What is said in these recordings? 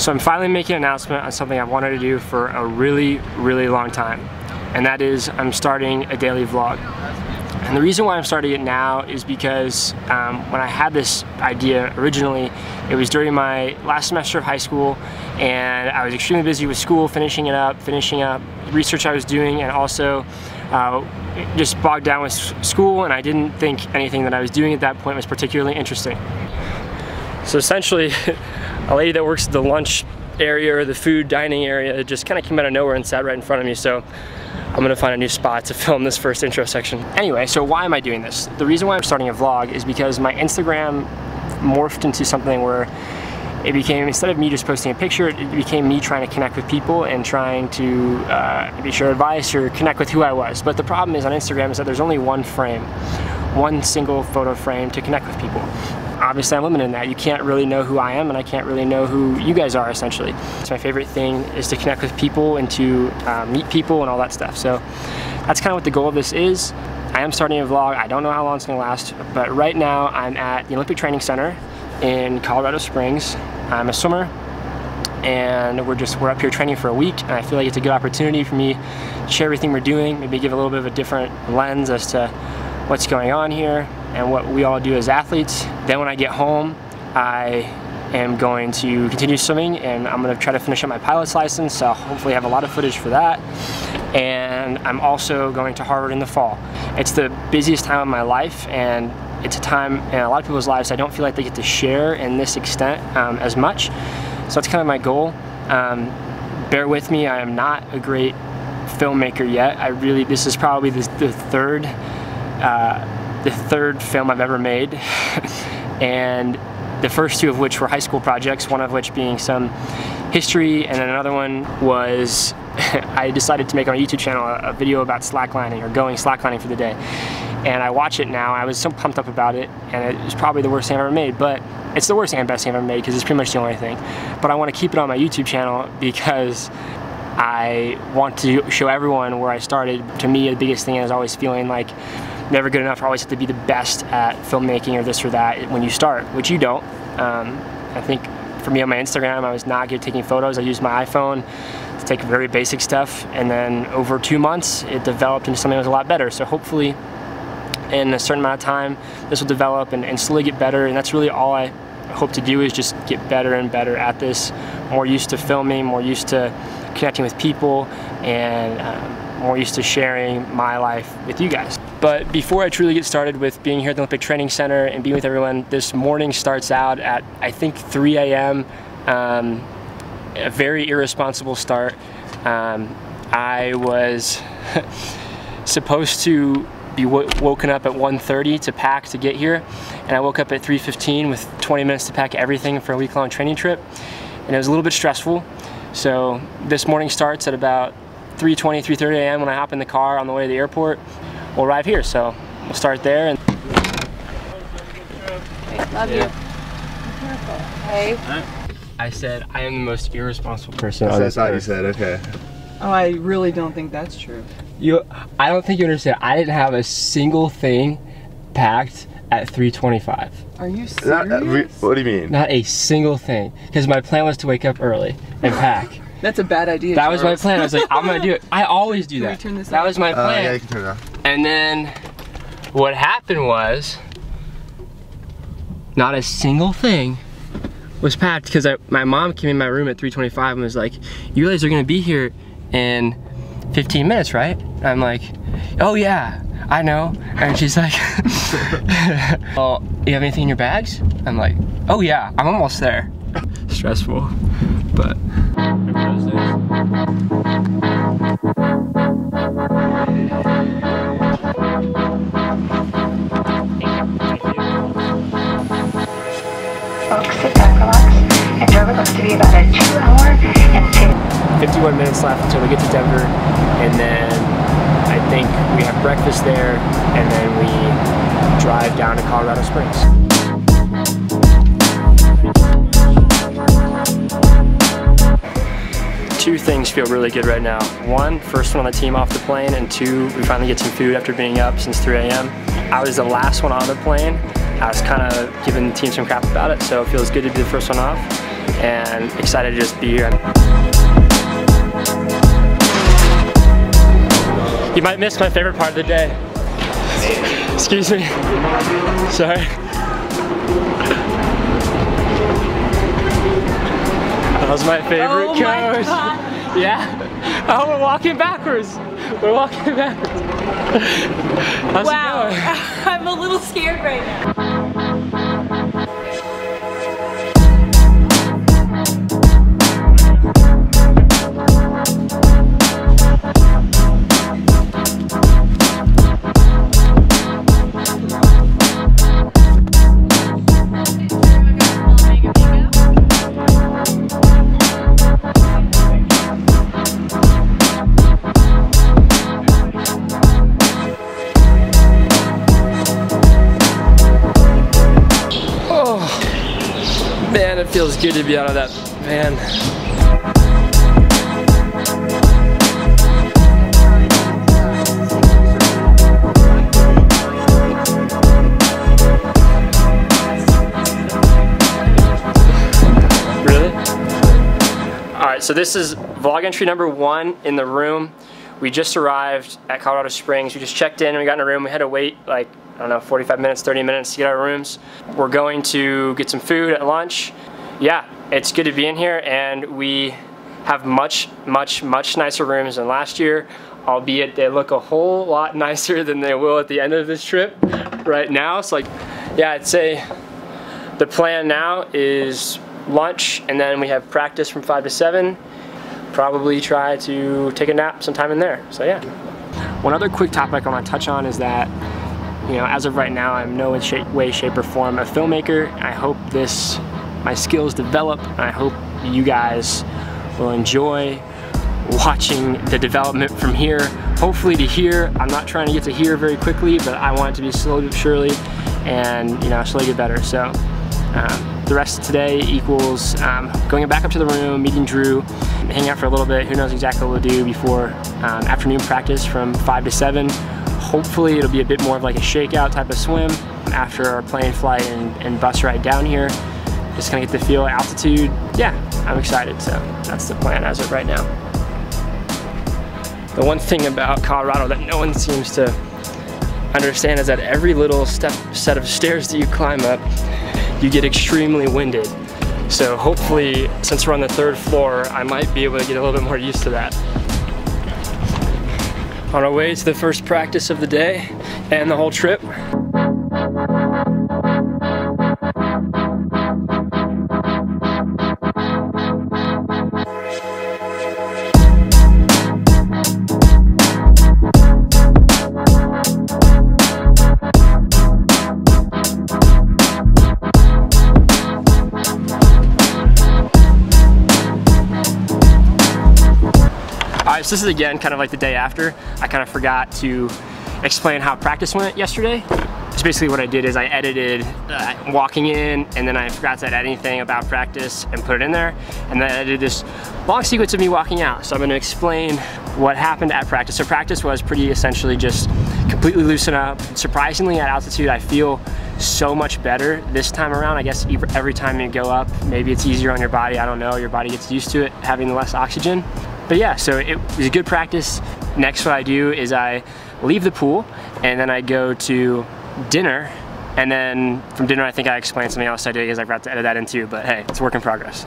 So I'm finally making an announcement on something I've wanted to do for a really, really long time. And that is I'm starting a daily vlog. And the reason why I'm starting it now is because when I had this idea originally, it was during my last semester of high school, and I was extremely busy with school, finishing up research I was doing, and also just bogged down with school, and I didn't think anything that I was doing at that point was particularly interesting. So essentially, a lady that works at the lunch area or the food dining area just kind of came out of nowhere and sat right in front of me, so I'm gonna find a new spot to film this first intro section. Anyway, so why am I doing this? The reason why I'm starting a vlog is because my Instagram morphed into something where it became, instead of me just posting a picture, it became me trying to connect with people and trying to maybe share advice or connect with who I was. But the problem is on Instagram is that there's only one frame, one single photo frame to connect with people. Obviously I'm limited in that. You can't really know who I am, and I can't really know who you guys are, essentially. So my favorite thing is to connect with people and to meet people and all that stuff. So that's kind of what the goal of this is. I am starting a vlog. I don't know how long it's gonna last, but right now I'm at the Olympic Training Center in Colorado Springs. I'm a swimmer, and we're up here training for a week, and I feel like it's a good opportunity for me to share everything we're doing, maybe give a little bit of a different lens as to what's going on here and what we all do as athletes. Then when I get home, I am going to continue swimming, and I'm going to try to finish up my pilot's license, so I'll hopefully have a lot of footage for that. And I'm also going to Harvard in the fall. It's the busiest time of my life, and it's a time in a lot of people's lives I don't feel like they get to share in this extent as much. So that's kind of my goal. Bear with me, I am not a great filmmaker yet. This is probably the third film I've ever made, and the first two of which were high school projects, one of which being some history, and then another one was I decided to make on my YouTube channel a video about slacklining, or going slacklining for the day. And I watch it now, I was so pumped up about it, and it was probably the worst thing I've ever made, but it's the worst and best thing I've ever made because it's pretty much the only thing. But I want to keep it on my YouTube channel because I want to show everyone where I started. To me, the biggest thing is always feeling like never good enough, or always have to be the best at filmmaking or this or that when you start, which you don't. I think for me on my Instagram, I was not good at taking photos. I used my iPhone to take very basic stuff, and then over 2 months, it developed into something that was a lot better. So hopefully, in a certain amount of time, this will develop and slowly get better, and that's really all I hope to do, is just get better and better at this, more used to filming, more used to connecting with people, and more used to sharing my life with you guys. But before I truly get started with being here at the Olympic Training Center and being with everyone, this morning starts out at, I think, 3 a.m., a very irresponsible start. I was supposed to be woken up at 1:30 to pack to get here, and I woke up at 3:15 with 20 minutes to pack everything for a week-long training trip, and it was a little bit stressful. So this morning starts at about 3:20, 3:30 a.m. when I hop in the car on the way to the airport. We'll arrive here, so we'll start there. And love you. Hey. I said I am the most irresponsible person on That's this what earth. you said, okay. Oh, I really don't think that's true. I don't think you understand. I didn't have a single thing packed at 3:25. Are you serious? What do you mean? Not a single thing, because my plan was to wake up early and pack. That's a bad idea, That was my plan. I was like, I'm gonna do it. I always do Can that. we turn this That off? was my plan. Yeah, you can turn it off. And then what happened was, not a single thing was packed, because my mom came in my room at 3:25 and was like, you guys are gonna be here in 15 minutes, right? And I'm like, oh yeah, I know. And she's like, well, you have anything in your bags? I'm like, oh yeah, I'm almost there. Stressful, but. Folks, sit back, relax. And remember, looks to be about a 2 hour and 51 minutes left until we get to Denver, and then I think we have breakfast there, and then we drive down to Colorado Springs. Two things feel really good right now. One, first one on the team off the plane, and two, we finally get some food after being up since 3 a.m. I was the last one on the plane. I was kind of giving the team some crap about it, so it feels good to be the first one off. and excited to just be here. You might miss my favorite part of the day. Excuse me. Sorry. That was my favorite coach. My God. Yeah. Oh, we're walking backwards. We're walking backwards. How's it going? I'm a little scared right now. Man, it feels good to be out of that van. Really? Alright, so this is vlog entry number 1 in the room. We just arrived at Colorado Springs. We just checked in and we got in a room. We had to wait like, I don't know, 45 minutes, 30 minutes to get our rooms. We're going to get some food at lunch. Yeah, it's good to be in here, and we have much nicer rooms than last year, albeit they look a whole lot nicer than they will at the end of this trip right now. So like, yeah, I'd say the plan now is lunch, and then we have practice from 5 to 7. Probably try to take a nap sometime in there. So yeah. One other quick topic I want to touch on is that, you know, as of right now, I'm no way, shape, or form a filmmaker. I hope my skills develop, and I hope you guys will enjoy watching the development from here. Hopefully to here. I'm not trying to get to here very quickly, but I want it to be slowly but surely, and you know, slowly get better. So the rest of today equals going back up to the room, meeting Drew, hanging out for a little bit. Who knows exactly what we'll do before afternoon practice from 5 to 7. Hopefully it'll be a bit more of like a shakeout type of swim after our plane flight and bus ride down here. Just gonna get the feel of altitude. Yeah, I'm excited, so that's the plan as of right now. The one thing about Colorado that no one seems to understand is that every little set of stairs that you climb up, you get extremely winded. So hopefully, since we're on the 3rd floor, I might be able to get a little bit more used to that. On our way to the first practice of the day and the whole trip. Alright, so this is again kind of like the day after. I kind of forgot to explain how practice went yesterday. So basically what I did is I edited walking in, and then I forgot to add anything about practice and put it in there. And then I edited this long sequence of me walking out. So I'm going to explain what happened at practice. So practice was pretty essentially just completely loosen up. Surprisingly, at altitude, I feel so much better this time around. I guess every time you go up, maybe it's easier on your body. I don't know, your body gets used to it, having less oxygen. But yeah, so it was a good practice. Next, what I do is I leave the pool, and then I go to dinner, and then from dinner I think I explained something else I did because I forgot to edit that in too, but hey, it's a work in progress.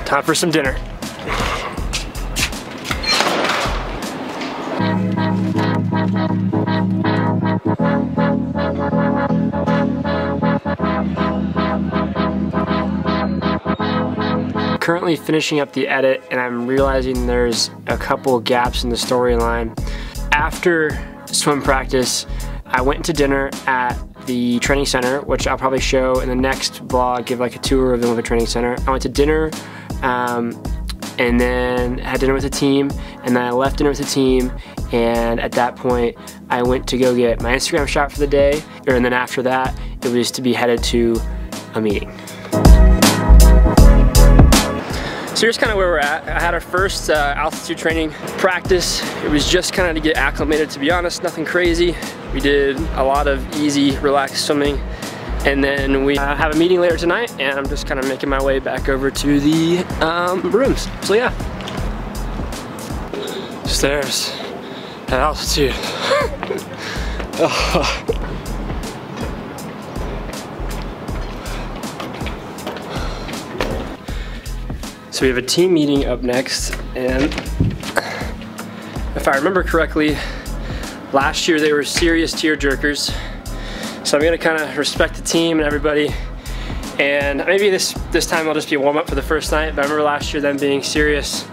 Time for some dinner. currently finishing up the edit and I'm realizing there's a couple gaps in the storyline. After swim practice, I went to dinner at the training center, which I'll probably show in the next vlog, give like a tour of the Olympic Training Center. I went to dinner and then had dinner with the team, and then I left dinner with the team, and at that point I went to go get my Instagram shot for the day, and then after that it was to be headed to a meeting. So here's kind of where we're at. I had our first altitude training practice. It was just kind of to get acclimated, to be honest, nothing crazy. We did a lot of easy, relaxed swimming. And then we have a meeting later tonight, and I'm just kind of making my way back over to the rooms. So yeah. Stairs at altitude. Oh. So we have a team meeting up next, and if I remember correctly, last year they were serious tear jerkers. So I'm gonna kind of respect the team and everybody, and maybe this time I'll just be a warm up for the first night. But I remember last year them being serious,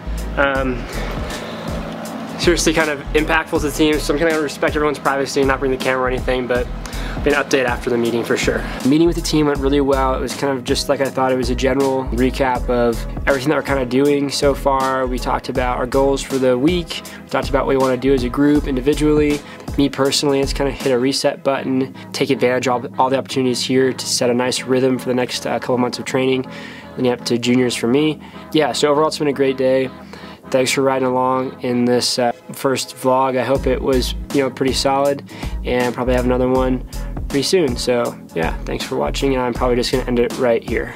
seriously kind of impactful to the team. So I'm gonna respect everyone's privacy and not bring the camera or anything, but an update after the meeting for sure. The meeting with the team went really well. It was kind of just like I thought. It was a general recap of everything that we're kind of doing so far. We talked about our goals for the week. We talked about what we want to do as a group, individually. Me personally, it's kind of hit a reset button, take advantage of all the opportunities here to set a nice rhythm for the next couple months of training, leading up to juniors for me. Yeah, so overall it's been a great day. Thanks for riding along in this first vlog. I hope it was, pretty solid, and probably have another one pretty soon. So yeah, thanks for watching, and I'm probably just gonna end it right here.